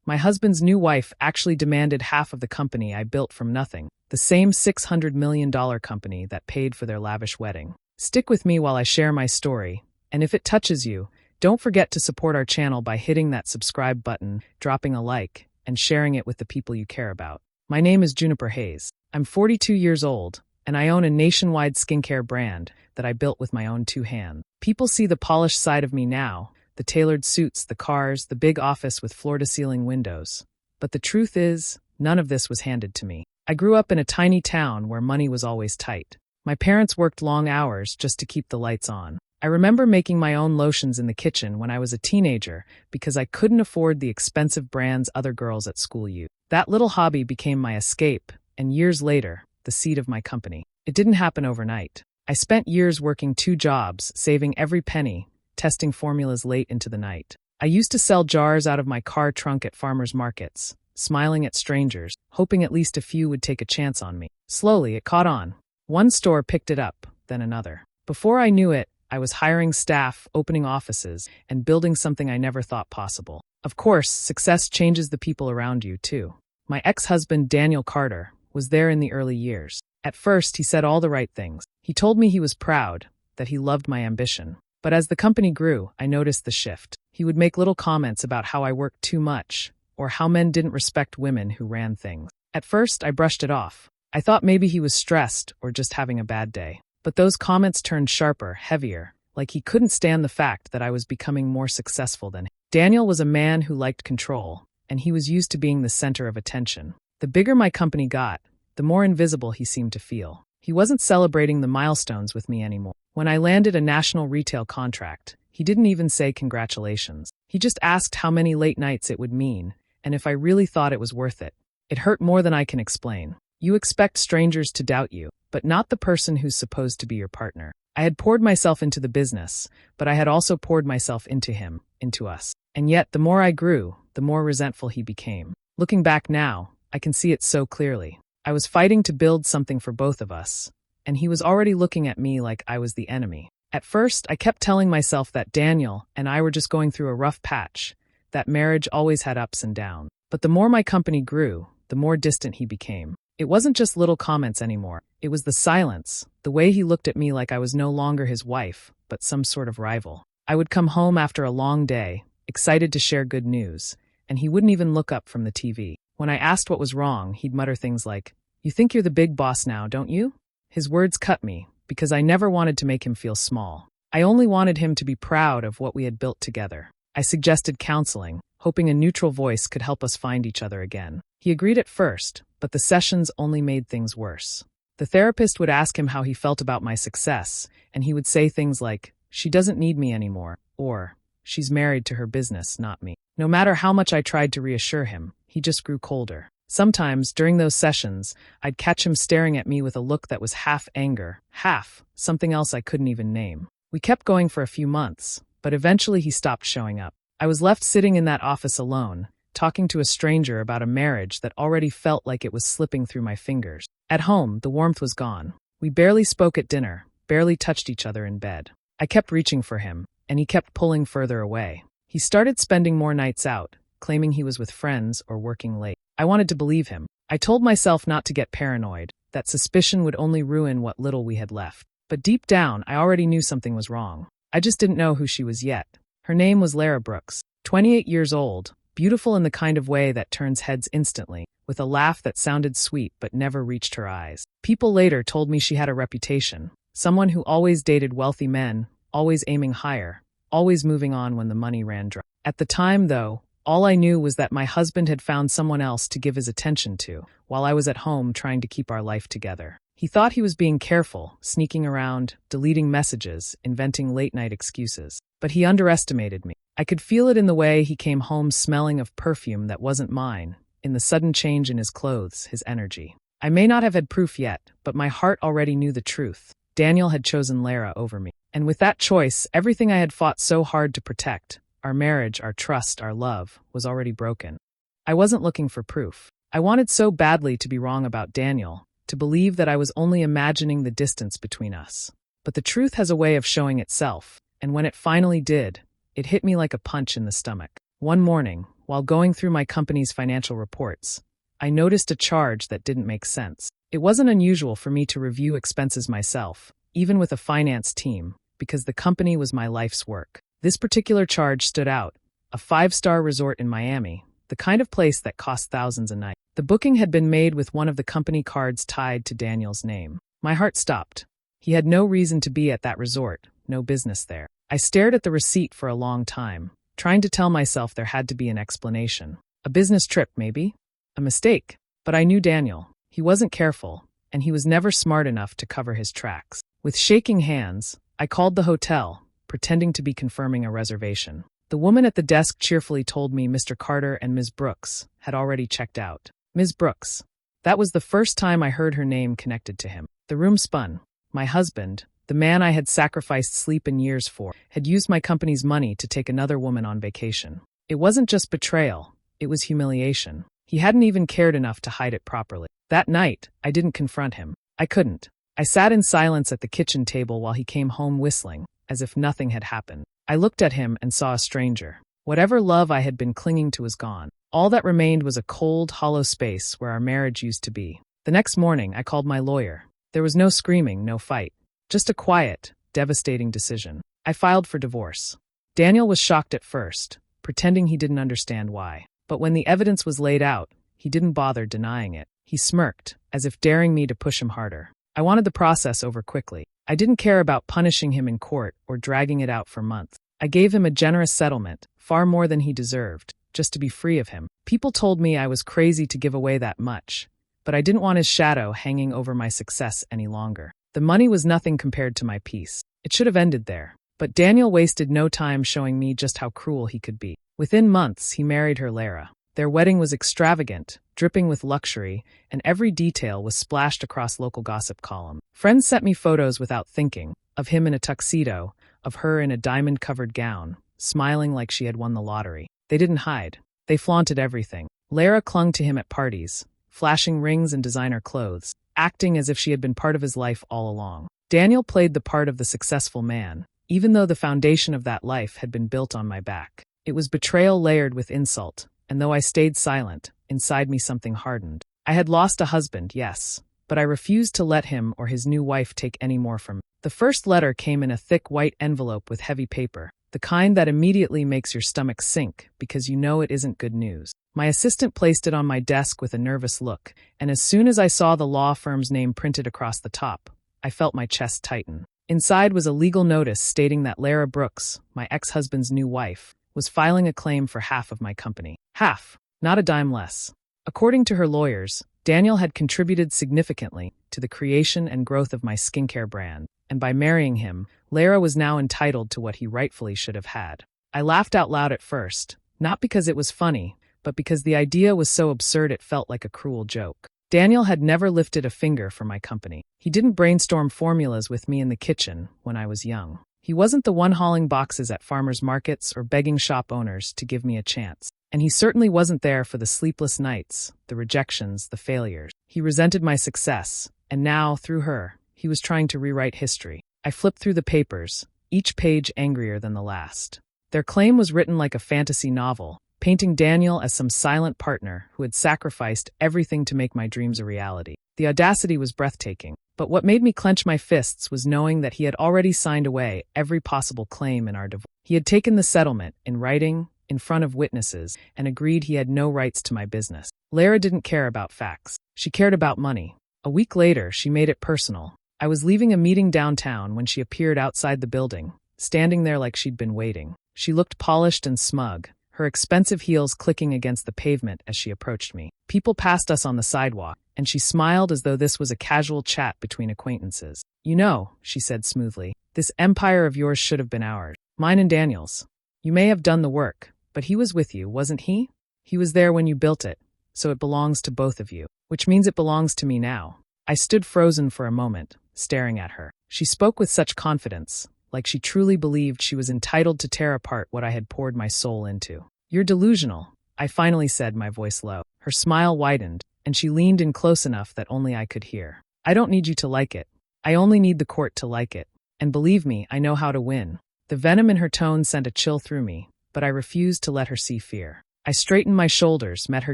My husband's new wife actually demanded half of the company I built from nothing, the same $600 million company that paid for their lavish wedding. Stick with me while I share my story, and if it touches you, don't forget to support our channel by hitting that subscribe button, dropping a like, and sharing it with the people you care about. My name is Juniper Hayes. I'm 42 years old, and I own a nationwide skincare brand that I built with my own two hands. People see the polished side of me now, the tailored suits, the cars, the big office with floor-to-ceiling windows. But the truth is, none of this was handed to me. I grew up in a tiny town where money was always tight. My parents worked long hours just to keep the lights on. I remember making my own lotions in the kitchen when I was a teenager because I couldn't afford the expensive brands other girls at school used. That little hobby became my escape, and years later, the seed of my company. It didn't happen overnight. I spent years working 2 jobs, saving every penny, testing formulas late into the night. I used to sell jars out of my car trunk at farmers markets, smiling at strangers, hoping at least a few would take a chance on me. Slowly, it caught on. One store picked it up, then another. Before I knew it, I was hiring staff, opening offices, and building something I never thought possible. Of course, success changes the people around you, too. My ex-husband, Daniel Carter, was there in the early years. At first, he said all the right things. He told me he was proud, that he loved my ambition. But as the company grew, I noticed the shift. He would make little comments about how I worked too much, or how men didn't respect women who ran things. At first, I brushed it off. I thought maybe he was stressed or just having a bad day. But those comments turned sharper, heavier, like he couldn't stand the fact that I was becoming more successful than him. Daniel was a man who liked control, and he was used to being the center of attention. The bigger my company got, the more invisible he seemed to feel. He wasn't celebrating the milestones with me anymore. When I landed a national retail contract, he didn't even say congratulations. He just asked how many late nights it would mean, and if I really thought it was worth it. It hurt more than I can explain. You expect strangers to doubt you, but not the person who's supposed to be your partner. I had poured myself into the business, but I had also poured myself into him, into us. And yet, the more I grew, the more resentful he became. Looking back now, I can see it so clearly. I was fighting to build something for both of us, and he was already looking at me like I was the enemy. At first, I kept telling myself that Daniel and I were just going through a rough patch, that marriage always had ups and downs. But the more my company grew, the more distant he became. It wasn't just little comments anymore. It was the silence, the way he looked at me like I was no longer his wife, but some sort of rival. I would come home after a long day, excited to share good news, and he wouldn't even look up from the TV. When I asked what was wrong, he'd mutter things like, "You think you're the big boss now, don't you?" His words cut me, because I never wanted to make him feel small. I only wanted him to be proud of what we had built together. I suggested counseling, hoping a neutral voice could help us find each other again. He agreed at first, but the sessions only made things worse. The therapist would ask him how he felt about my success, and he would say things like, "She doesn't need me anymore," or, "She's married to her business, not me." No matter how much I tried to reassure him, he just grew colder. Sometimes, during those sessions, I'd catch him staring at me with a look that was half anger, half something else I couldn't even name. We kept going for a few months, but eventually he stopped showing up. I was left sitting in that office alone, talking to a stranger about a marriage that already felt like it was slipping through my fingers. At home, the warmth was gone. We barely spoke at dinner, barely touched each other in bed. I kept reaching for him, and he kept pulling further away. He started spending more nights out, claiming he was with friends or working late. I wanted to believe him. I told myself not to get paranoid, that suspicion would only ruin what little we had left. But deep down, I already knew something was wrong. I just didn't know who she was yet. Her name was Lara Brooks, 28 years old, beautiful in the kind of way that turns heads instantly, with a laugh that sounded sweet but never reached her eyes. People later told me she had a reputation, someone who always dated wealthy men, always aiming higher, always moving on when the money ran dry. At the time, though, all I knew was that my husband had found someone else to give his attention to, while I was at home trying to keep our life together. He thought he was being careful, sneaking around, deleting messages, inventing late-night excuses. But he underestimated me. I could feel it in the way he came home smelling of perfume that wasn't mine, in the sudden change in his clothes, his energy. I may not have had proof yet, but my heart already knew the truth. Daniel had chosen Lara over me. And with that choice, everything I had fought so hard to protect, our marriage, our trust, our love, was already broken. I wasn't looking for proof. I wanted so badly to be wrong about Daniel, to believe that I was only imagining the distance between us. But the truth has a way of showing itself, and when it finally did, it hit me like a punch in the stomach. One morning, while going through my company's financial reports, I noticed a charge that didn't make sense. It wasn't unusual for me to review expenses myself, even with a finance team, because the company was my life's work. This particular charge stood out: a 5-star resort in Miami, the kind of place that cost thousands a night. The booking had been made with one of the company cards tied to Daniel's name. My heart stopped. He had no reason to be at that resort, no business there. I stared at the receipt for a long time, trying to tell myself there had to be an explanation. A business trip, maybe? A mistake. But I knew Daniel. He wasn't careful, and he was never smart enough to cover his tracks. With shaking hands, I called the hotel, pretending to be confirming a reservation. The woman at the desk cheerfully told me Mr. Carter and Ms. Brooks had already checked out. Ms. Brooks. That was the first time I heard her name connected to him. The room spun. My husband, the man I had sacrificed sleep and years for, had used my company's money to take another woman on vacation. It wasn't just betrayal, it was humiliation. He hadn't even cared enough to hide it properly. That night, I didn't confront him. I couldn't. I sat in silence at the kitchen table while he came home whistling, as if nothing had happened. I looked at him and saw a stranger. Whatever love I had been clinging to was gone. All that remained was a cold, hollow space where our marriage used to be. The next morning, I called my lawyer. There was no screaming, no fight. Just a quiet, devastating decision. I filed for divorce. Daniel was shocked at first, pretending he didn't understand why. But when the evidence was laid out, he didn't bother denying it. He smirked, as if daring me to push him harder. I wanted the process over quickly. I didn't care about punishing him in court or dragging it out for months. I gave him a generous settlement, far more than he deserved, just to be free of him. People told me I was crazy to give away that much, but I didn't want his shadow hanging over my success any longer. The money was nothing compared to my peace. It should have ended there. But Daniel wasted no time showing me just how cruel he could be. Within months, he married her, Lara. Their wedding was extravagant, dripping with luxury, and every detail was splashed across local gossip columns. Friends sent me photos without thinking, of him in a tuxedo, of her in a diamond-covered gown, smiling like she had won the lottery. They didn't hide. They flaunted everything. Lara clung to him at parties, flashing rings and designer clothes, acting as if she had been part of his life all along. Daniel played the part of the successful man, even though the foundation of that life had been built on my back. It was betrayal layered with insult, and though I stayed silent, inside me something hardened. I had lost a husband, yes, but I refused to let him or his new wife take any more from me. The first letter came in a thick white envelope with heavy paper, the kind that immediately makes your stomach sink because you know it isn't good news. My assistant placed it on my desk with a nervous look, and as soon as I saw the law firm's name printed across the top, I felt my chest tighten. Inside was a legal notice stating that Lara Brooks, my ex-husband's new wife, was filing a claim for half of my company. Half, not a dime less. According to her lawyers, Daniel had contributed significantly to the creation and growth of my skincare brand, and by marrying him, Lara was now entitled to what he rightfully should have had. I laughed out loud at first, not because it was funny, but because the idea was so absurd it felt like a cruel joke. Daniel had never lifted a finger for my company. He didn't brainstorm formulas with me in the kitchen when I was young. He wasn't the one hauling boxes at farmers' markets or begging shop owners to give me a chance. And he certainly wasn't there for the sleepless nights, the rejections, the failures. He resented my success, and now, through her, he was trying to rewrite history. I flipped through the papers, each page angrier than the last. Their claim was written like a fantasy novel, painting Daniel as some silent partner who had sacrificed everything to make my dreams a reality. The audacity was breathtaking, but what made me clench my fists was knowing that he had already signed away every possible claim in our divorce. He had taken the settlement, in writing, in front of witnesses, and agreed he had no rights to my business. Lara didn't care about facts. She cared about money. A week later, she made it personal. I was leaving a meeting downtown when she appeared outside the building, standing there like she'd been waiting. She looked polished and smug, her expensive heels clicking against the pavement as she approached me. People passed us on the sidewalk, and she smiled as though this was a casual chat between acquaintances. "You know," she said smoothly, "this empire of yours should have been ours. Mine and Daniel's. You may have done the work, but he was with you, wasn't he? He was there when you built it, so it belongs to both of you, which means it belongs to me now." I stood frozen for a moment, staring at her. She spoke with such confidence, like she truly believed she was entitled to tear apart what I had poured my soul into. "You're delusional," I finally said, my voice low. Her smile widened, and she leaned in close enough that only I could hear. "I don't need you to like it. I only need the court to like it. And believe me, I know how to win." The venom in her tone sent a chill through me, but I refused to let her see fear. I straightened my shoulders, met her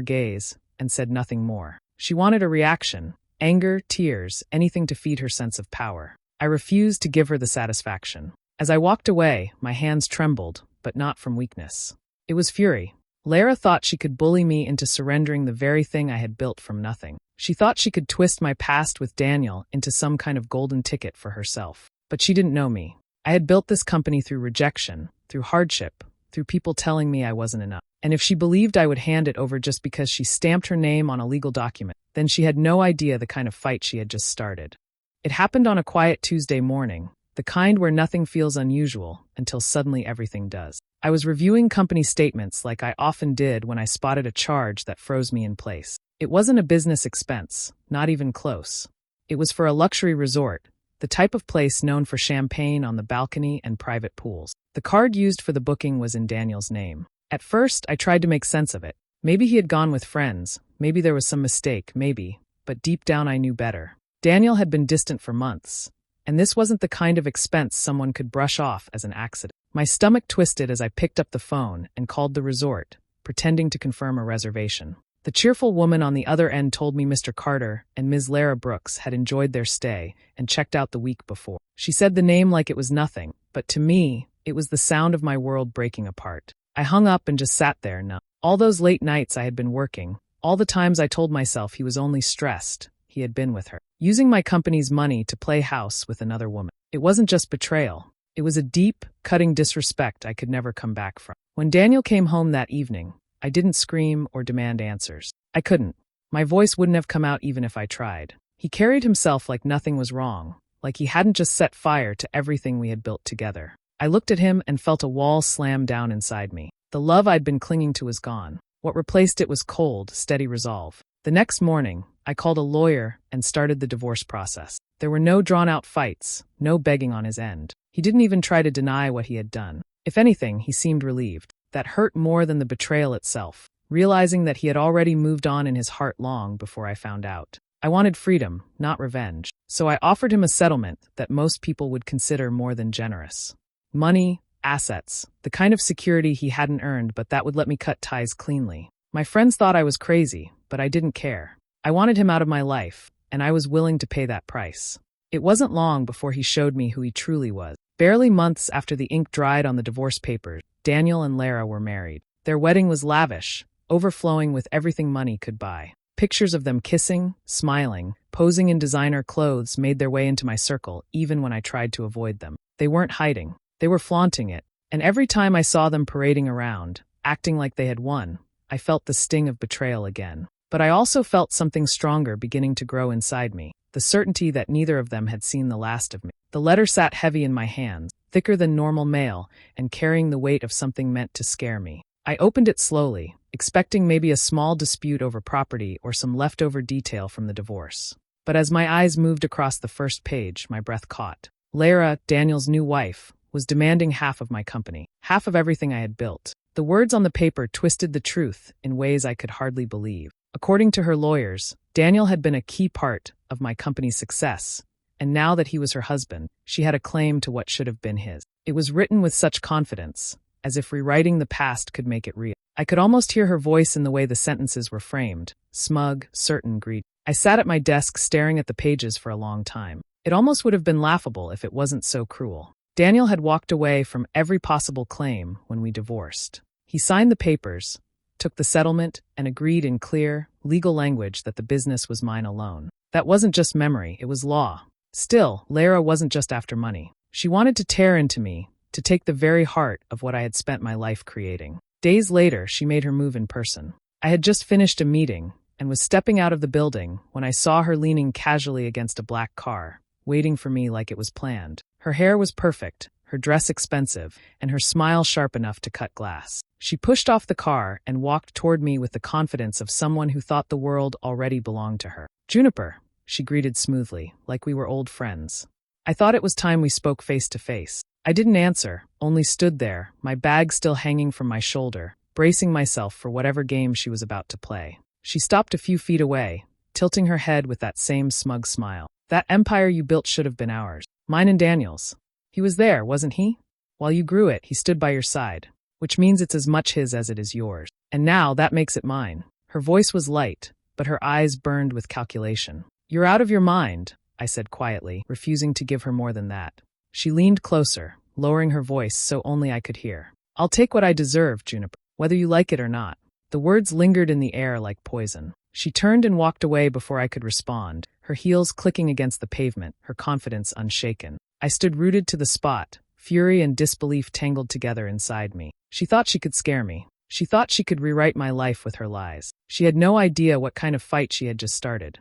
gaze, and said nothing more. She wanted a reaction. Anger, tears, anything to feed her sense of power. I refused to give her the satisfaction. As I walked away, my hands trembled, but not from weakness. It was fury. Lara thought she could bully me into surrendering the very thing I had built from nothing. She thought she could twist my past with Daniel into some kind of golden ticket for herself. But she didn't know me. I had built this company through rejection, through hardship, through people telling me I wasn't enough. And if she believed I would hand it over just because she stamped her name on a legal document, then she had no idea the kind of fight she had just started. It happened on a quiet Tuesday morning, the kind where nothing feels unusual until suddenly everything does. I was reviewing company statements like I often did when I spotted a charge that froze me in place. It wasn't a business expense, not even close. It was for a luxury resort, the type of place known for champagne on the balcony and private pools. The card used for the booking was in Daniel's name. At first, I tried to make sense of it. Maybe he had gone with friends, maybe there was some mistake, maybe, but deep down I knew better. Daniel had been distant for months, and this wasn't the kind of expense someone could brush off as an accident. My stomach twisted as I picked up the phone and called the resort, pretending to confirm a reservation. The cheerful woman on the other end told me Mr. Carter and Ms. Lara Brooks had enjoyed their stay and checked out the week before. She said the name like it was nothing, but to me, it was the sound of my world breaking apart. I hung up and just sat there numb. All those late nights I had been working, all the times I told myself he was only stressed, he had been with her, using my company's money to play house with another woman. It wasn't just betrayal. It was a deep, cutting disrespect I could never come back from. When Daniel came home that evening, I didn't scream or demand answers. I couldn't. My voice wouldn't have come out even if I tried. He carried himself like nothing was wrong, like he hadn't just set fire to everything we had built together. I looked at him and felt a wall slam down inside me. The love I'd been clinging to was gone. What replaced it was cold, steady resolve. The next morning, I called a lawyer and started the divorce process. There were no drawn-out fights, no begging on his end. He didn't even try to deny what he had done. If anything, he seemed relieved. That hurt more than the betrayal itself, realizing that he had already moved on in his heart long before I found out. I wanted freedom, not revenge, so I offered him a settlement that most people would consider more than generous. Money, assets, the kind of security he hadn't earned, but that would let me cut ties cleanly. My friends thought I was crazy, but I didn't care. I wanted him out of my life, and I was willing to pay that price. It wasn't long before he showed me who he truly was. Barely months after the ink dried on the divorce papers, Daniel and Lara were married. Their wedding was lavish, overflowing with everything money could buy. Pictures of them kissing, smiling, posing in designer clothes made their way into my circle even when I tried to avoid them. They weren't hiding. They were flaunting it. And every time I saw them parading around, acting like they had won, I felt the sting of betrayal again. But I also felt something stronger beginning to grow inside me, the certainty that neither of them had seen the last of me. The letter sat heavy in my hands, thicker than normal mail, and carrying the weight of something meant to scare me. I opened it slowly, expecting maybe a small dispute over property or some leftover detail from the divorce. But as my eyes moved across the first page, my breath caught. Lara, Daniel's new wife, was demanding half of my company, half of everything I had built. The words on the paper twisted the truth in ways I could hardly believe. According to her lawyers, Daniel had been a key part of my company's success, and now that he was her husband, she had a claim to what should have been his. It was written with such confidence, as if rewriting the past could make it real. I could almost hear her voice in the way the sentences were framed, smug, certain, greedy. I sat at my desk staring at the pages for a long time. It almost would have been laughable if it wasn't so cruel. Daniel had walked away from every possible claim when we divorced. He signed the papers, took the settlement, and agreed in clear, legal language that the business was mine alone. That wasn't just memory, it was law. Still, Lara wasn't just after money. She wanted to tear into me, to take the very heart of what I had spent my life creating. Days later, she made her move in person. I had just finished a meeting and was stepping out of the building when I saw her leaning casually against a black car, waiting for me like it was planned. Her hair was perfect, her dress expensive, and her smile sharp enough to cut glass. She pushed off the car and walked toward me with the confidence of someone who thought the world already belonged to her. "Juniper," she greeted smoothly, like we were old friends. I thought it was time we spoke face to face. I didn't answer, only stood there, my bag still hanging from my shoulder, bracing myself for whatever game she was about to play. She stopped a few feet away, tilting her head with that same smug smile. "That empire you built should have been ours. Mine and Daniel's. He was there, wasn't he? While you grew it, he stood by your side, which means it's as much his as it is yours." And now that makes it mine. Her voice was light, but her eyes burned with calculation. You're out of your mind, I said quietly, refusing to give her more than that. She leaned closer, lowering her voice so only I could hear. I'll take what I deserve, Juniper, whether you like it or not. The words lingered in the air like poison. She turned and walked away before I could respond, her heels clicking against the pavement, her confidence unshaken. I stood rooted to the spot, fury and disbelief tangled together inside me. She thought she could scare me. She thought she could rewrite my life with her lies. She had no idea what kind of fight she had just started.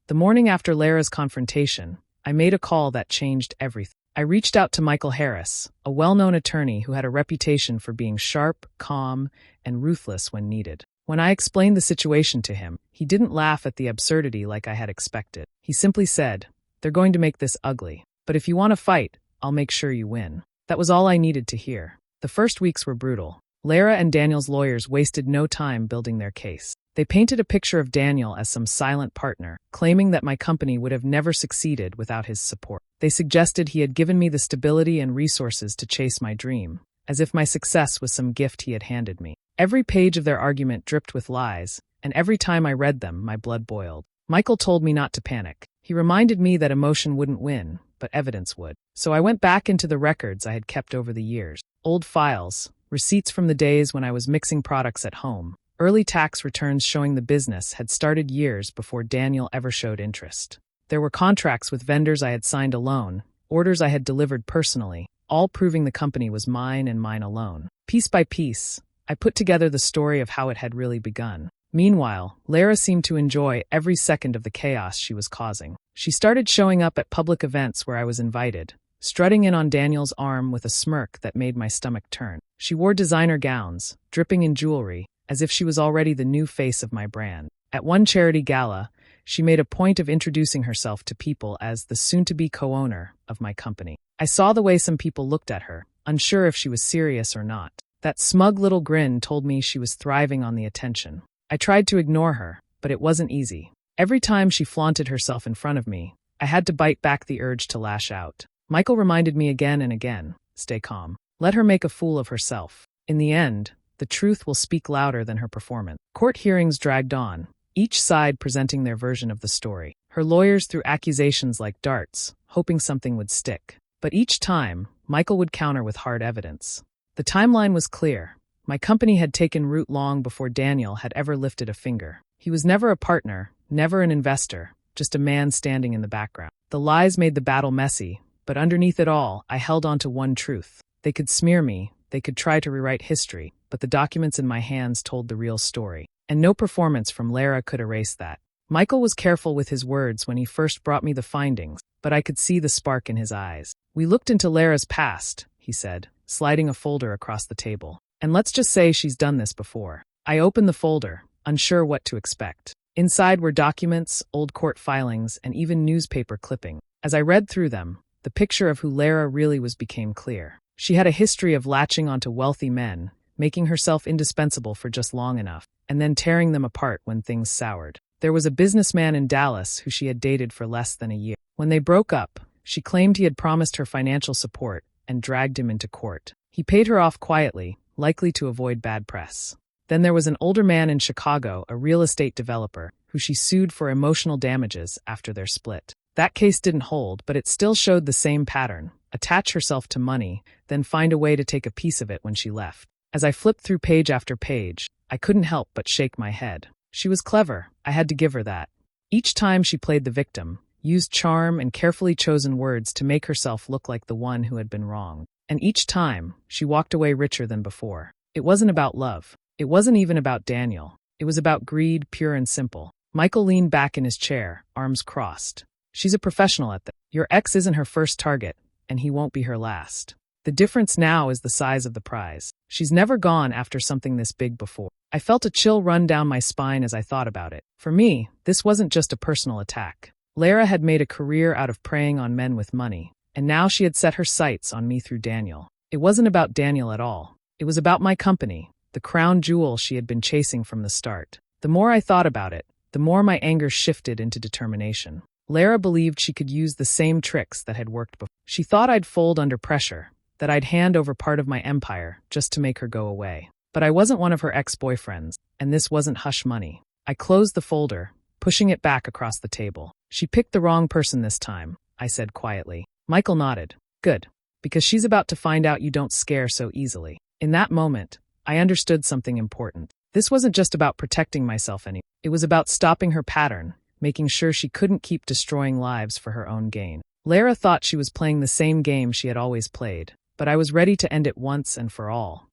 The morning after Lara's confrontation, I made a call that changed everything. I reached out to Michael Harris, a well-known attorney who had a reputation for being sharp, calm, and ruthless when needed. When I explained the situation to him, he didn't laugh at the absurdity like I had expected. He simply said, "They're going to make this ugly. But if you want to fight, I'll make sure you win." That was all I needed to hear. The first weeks were brutal. Lara and Daniel's lawyers wasted no time building their case. They painted a picture of Daniel as some silent partner, claiming that my company would have never succeeded without his support. They suggested he had given me the stability and resources to chase my dream, as if my success was some gift he had handed me. Every page of their argument dripped with lies, and every time I read them, my blood boiled. Michael told me not to panic. He reminded me that emotion wouldn't win, but evidence would. So I went back into the records I had kept over the years. Old files, receipts from the days when I was mixing products at home, early tax returns showing the business had started years before Daniel ever showed interest. There were contracts with vendors I had signed alone, orders I had delivered personally, all proving the company was mine and mine alone. Piece by piece, I put together the story of how it had really begun. Meanwhile, Lara seemed to enjoy every second of the chaos she was causing. She started showing up at public events where I was invited, strutting in on Daniel's arm with a smirk that made my stomach turn. She wore designer gowns, dripping in jewelry, as if she was already the new face of my brand. At one charity gala, she made a point of introducing herself to people as the soon-to-be co-owner of my company. I saw the way some people looked at her, unsure if she was serious or not. That smug little grin told me she was thriving on the attention. I tried to ignore her, but it wasn't easy. Every time she flaunted herself in front of me, I had to bite back the urge to lash out. Michael reminded me again and again, stay calm. Let her make a fool of herself. In the end, the truth will speak louder than her performance. Court hearings dragged on, each side presenting their version of the story. Her lawyers threw accusations like darts, hoping something would stick. But each time, Michael would counter with hard evidence. The timeline was clear. My company had taken root long before Daniel had ever lifted a finger. He was never a partner, never an investor, just a man standing in the background. The lies made the battle messy, but underneath it all, I held on to one truth. They could smear me, they could try to rewrite history, but the documents in my hands told the real story. And no performance from Lara could erase that. Michael was careful with his words when he first brought me the findings, but I could see the spark in his eyes. We looked into Lara's past, he said, sliding a folder across the table. And let's just say she's done this before. I opened the folder, unsure what to expect. Inside were documents, old court filings, and even newspaper clipping. As I read through them, the picture of who Lara really was became clear. She had a history of latching onto wealthy men, making herself indispensable for just long enough, and then tearing them apart when things soured. There was a businessman in Dallas who she had dated for less than a year. When they broke up, she claimed he had promised her financial support and dragged him into court. He paid her off quietly, likely to avoid bad press. Then there was an older man in Chicago, a real estate developer, who she sued for emotional damages after their split. That case didn't hold, but it still showed the same pattern: attach herself to money, then find a way to take a piece of it when she left. As I flipped through page after page, I couldn't help but shake my head. She was clever, I had to give her that. Each time she played the victim, used charm and carefully chosen words to make herself look like the one who had been wronged. And each time, she walked away richer than before. It wasn't about love. It wasn't even about Daniel. It was about greed, pure and simple. Michael leaned back in his chair, arms crossed. She's a professional at that. Your ex isn't her first target, and he won't be her last. The difference now is the size of the prize. She's never gone after something this big before. I felt a chill run down my spine as I thought about it. For me, this wasn't just a personal attack. Lara had made a career out of preying on men with money, and now she had set her sights on me through Daniel. It wasn't about Daniel at all. It was about my company, the crown jewel she had been chasing from the start. The more I thought about it, the more my anger shifted into determination. Lara believed she could use the same tricks that had worked before. She thought I'd fold under pressure, that I'd hand over part of my empire just to make her go away. But But I wasn't one of her ex-boyfriends, and this wasn't hush money. I closed the folder, pushing it back across the table. She picked the wrong person this time, I said quietly. Michael nodded. Good. Because she's about to find out you don't scare so easily. In that moment, I understood something important. This wasn't just about protecting myself anymore. It was about stopping her pattern, making sure she couldn't keep destroying lives for her own gain. Lara thought she was playing the same game she had always played, but I was ready to end it once and for all.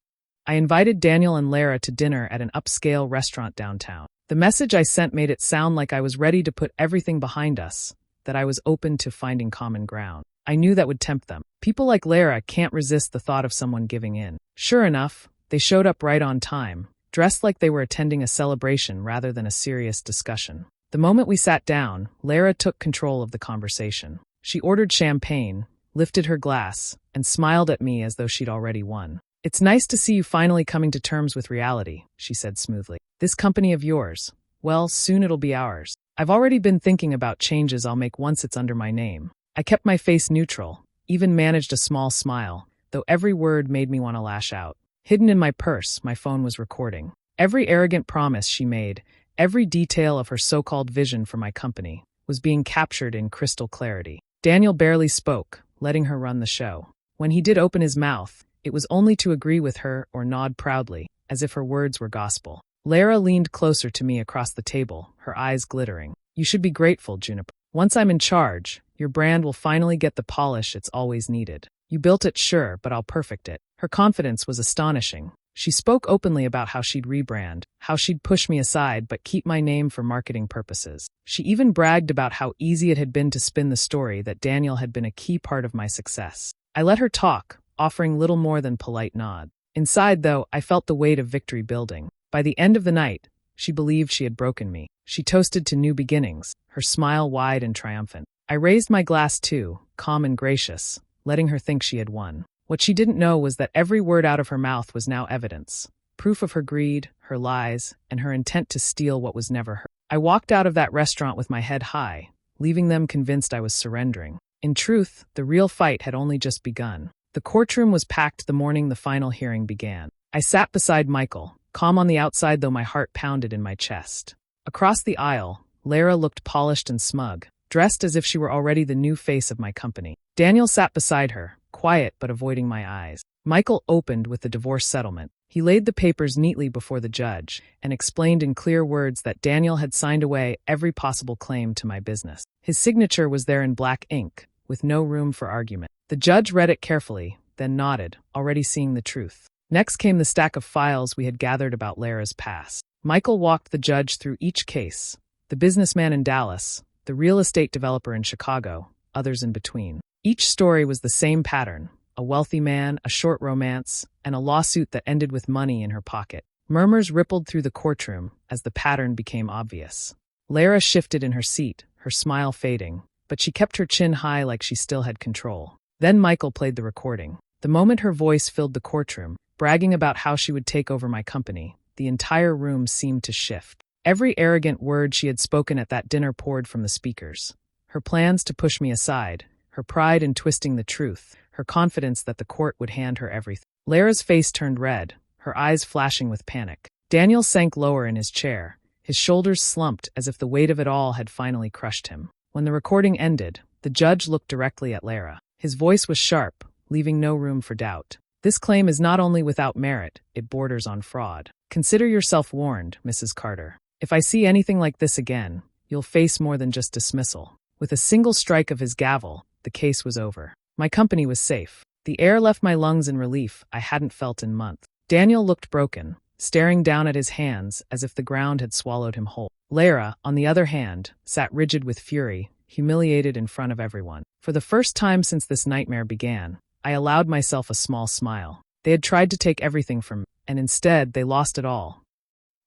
I invited Daniel and Lara to dinner at an upscale restaurant downtown. The message I sent made it sound like I was ready to put everything behind us, that I was open to finding common ground. I knew that would tempt them. People like Lara can't resist the thought of someone giving in. Sure enough, they showed up right on time, dressed like they were attending a celebration rather than a serious discussion. The moment we sat down, Lara took control of the conversation. She ordered champagne, lifted her glass, and smiled at me as though she'd already won. It's nice to see you finally coming to terms with reality, she said smoothly. This company of yours, well, soon it'll be ours. I've already been thinking about changes I'll make once it's under my name. I kept my face neutral, even managed a small smile, though every word made me want to lash out. Hidden in my purse, my phone was recording. Every arrogant promise she made, every detail of her so-called vision for my company, was being captured in crystal clarity. Daniel barely spoke, letting her run the show. When he did open his mouth, it was only to agree with her or nod proudly, as if her words were gospel. Lara leaned closer to me across the table, her eyes glittering. You should be grateful, Juniper. Once I'm in charge, your brand will finally get the polish it's always needed. You built it, sure, but I'll perfect it. Her confidence was astonishing. She spoke openly about how she'd rebrand, how she'd push me aside but keep my name for marketing purposes. She even bragged about how easy it had been to spin the story that Daniel had been a key part of my success. I let her talk, offering little more than polite nod. Inside, though, I felt the weight of victory building. By the end of the night, she believed she had broken me. She toasted to new beginnings, her smile wide and triumphant. I raised my glass too, calm and gracious, letting her think she had won. What she didn't know was that every word out of her mouth was now evidence, proof of her greed, her lies, and her intent to steal what was never hers. I walked out of that restaurant with my head high, leaving them convinced I was surrendering. In truth, the real fight had only just begun. The courtroom was packed the morning the final hearing began. I sat beside Michael, calm on the outside though my heart pounded in my chest. Across the aisle, Lara looked polished and smug, dressed as if she were already the new face of my company. Daniel sat beside her, quiet but avoiding my eyes. Michael opened with the divorce settlement. He laid the papers neatly before the judge and explained in clear words that Daniel had signed away every possible claim to my business. His signature was there in black ink, with no room for argument. The judge read it carefully, then nodded, already seeing the truth. Next came the stack of files we had gathered about Lara's past. Michael walked the judge through each case: the businessman in Dallas, the real estate developer in Chicago, others in between. Each story was the same pattern: a wealthy man, a short romance, and a lawsuit that ended with money in her pocket. Murmurs rippled through the courtroom as the pattern became obvious. Lara shifted in her seat, her smile fading, but she kept her chin high like she still had control. Then Michael played the recording. The moment her voice filled the courtroom, bragging about how she would take over my company, the entire room seemed to shift. Every arrogant word she had spoken at that dinner poured from the speakers. Her plans to push me aside, her pride in twisting the truth, her confidence that the court would hand her everything. Lara's face turned red, her eyes flashing with panic. Daniel sank lower in his chair, his shoulders slumped as if the weight of it all had finally crushed him. When the recording ended, the judge looked directly at Lara. His voice was sharp, leaving no room for doubt. This claim is not only without merit, it borders on fraud. Consider yourself warned, Mrs. Carter. If I see anything like this again, you'll face more than just dismissal. With a single strike of his gavel, the case was over. My company was safe. The air left my lungs in relief I hadn't felt in months. Daniel looked broken, staring down at his hands as if the ground had swallowed him whole. Lara, on the other hand, sat rigid with fury, humiliated in front of everyone. For the first time since this nightmare began, I allowed myself a small smile. They had tried to take everything from me, and instead they lost it all.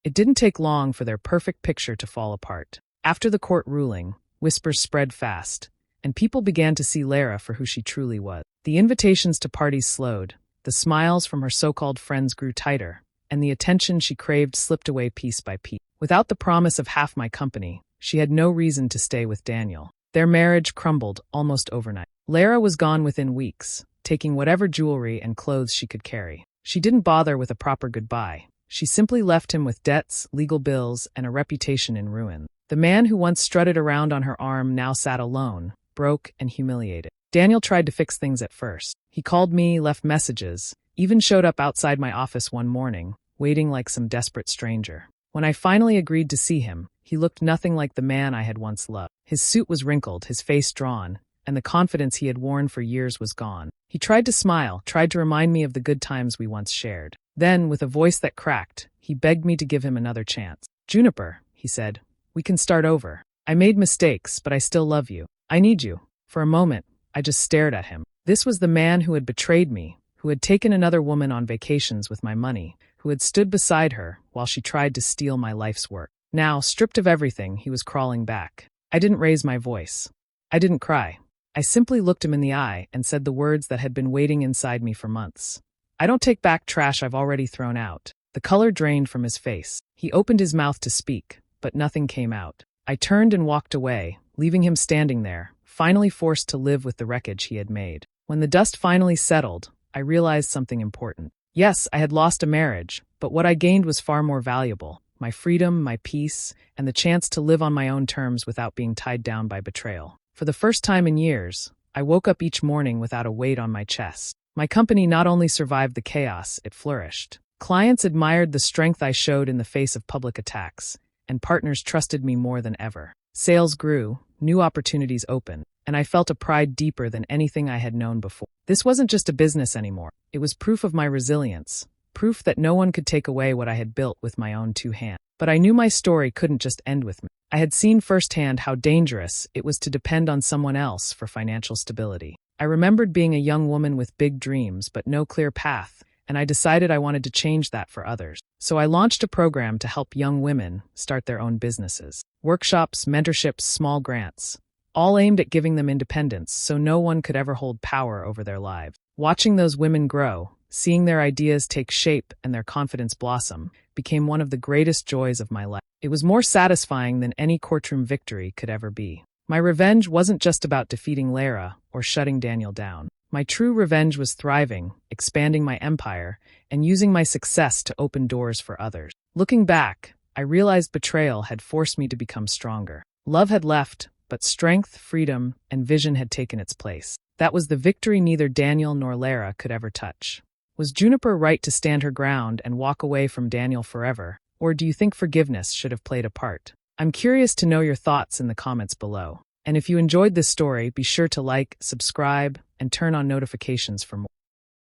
It didn't take long for their perfect picture to fall apart. After the court ruling, whispers spread fast, and people began to see Lara for who she truly was. The invitations to parties slowed, the smiles from her so-called friends grew tighter, and the attention she craved slipped away piece by piece. Without the promise of half my company, she had no reason to stay with Daniel. Their marriage crumbled almost overnight. Lara was gone within weeks, taking whatever jewelry and clothes she could carry. She didn't bother with a proper goodbye, She simply left him with debts, legal bills, and a reputation in ruin. The man who once strutted around on her arm now sat alone, broke and humiliated. Daniel tried to fix things at first. He called me, left messages, even showed up outside my office one morning, waiting like some desperate stranger. When I finally agreed to see him, he looked nothing like the man I had once loved. His suit was wrinkled, his face drawn, and the confidence he had worn for years was gone. He tried to smile, tried to remind me of the good times we once shared. Then, with a voice that cracked, he begged me to give him another chance. "Juniper," he said, "we can start over. I made mistakes, but I still love you. I need you." For a moment, I just stared at him. This was the man who had betrayed me, who had taken another woman on vacations with my money, who had stood beside her while she tried to steal my life's work. Now, stripped of everything, he was crawling back. I didn't raise my voice. I didn't cry. I simply looked him in the eye and said the words that had been waiting inside me for months. "I don't take back trash I've already thrown out." The color drained from his face. He opened his mouth to speak, but nothing came out. I turned and walked away, leaving him standing there, finally forced to live with the wreckage he had made. When the dust finally settled, I realized something important. Yes, I had lost a marriage, but what I gained was far more valuable. My freedom, my peace, and the chance to live on my own terms without being tied down by betrayal. For the first time in years, I woke up each morning without a weight on my chest. My company not only survived the chaos, it flourished. Clients admired the strength I showed in the face of public attacks, and partners trusted me more than ever. Sales grew, new opportunities opened, and I felt a pride deeper than anything I had known before. This wasn't just a business anymore. It was proof of my resilience, proof that no one could take away what I had built with my own two hands. But I knew my story couldn't just end with me. I had seen firsthand how dangerous it was to depend on someone else for financial stability. I remembered being a young woman with big dreams but no clear path, and I decided I wanted to change that for others. So I launched a program to help young women start their own businesses. Workshops, mentorships, small grants, all aimed at giving them independence so no one could ever hold power over their lives. Watching those women grow, seeing their ideas take shape and their confidence blossom, became one of the greatest joys of my life. It was more satisfying than any courtroom victory could ever be. My revenge wasn't just about defeating Lara or shutting Daniel down. My true revenge was thriving, expanding my empire, and using my success to open doors for others. Looking back, I realized betrayal had forced me to become stronger. Love had left, but strength, freedom, and vision had taken its place. That was the victory neither Daniel nor Lara could ever touch. Was Juniper right to stand her ground and walk away from Daniel forever, or do you think forgiveness should have played a part? I'm curious to know your thoughts in the comments below. And if you enjoyed this story, be sure to like, subscribe, and turn on notifications for more.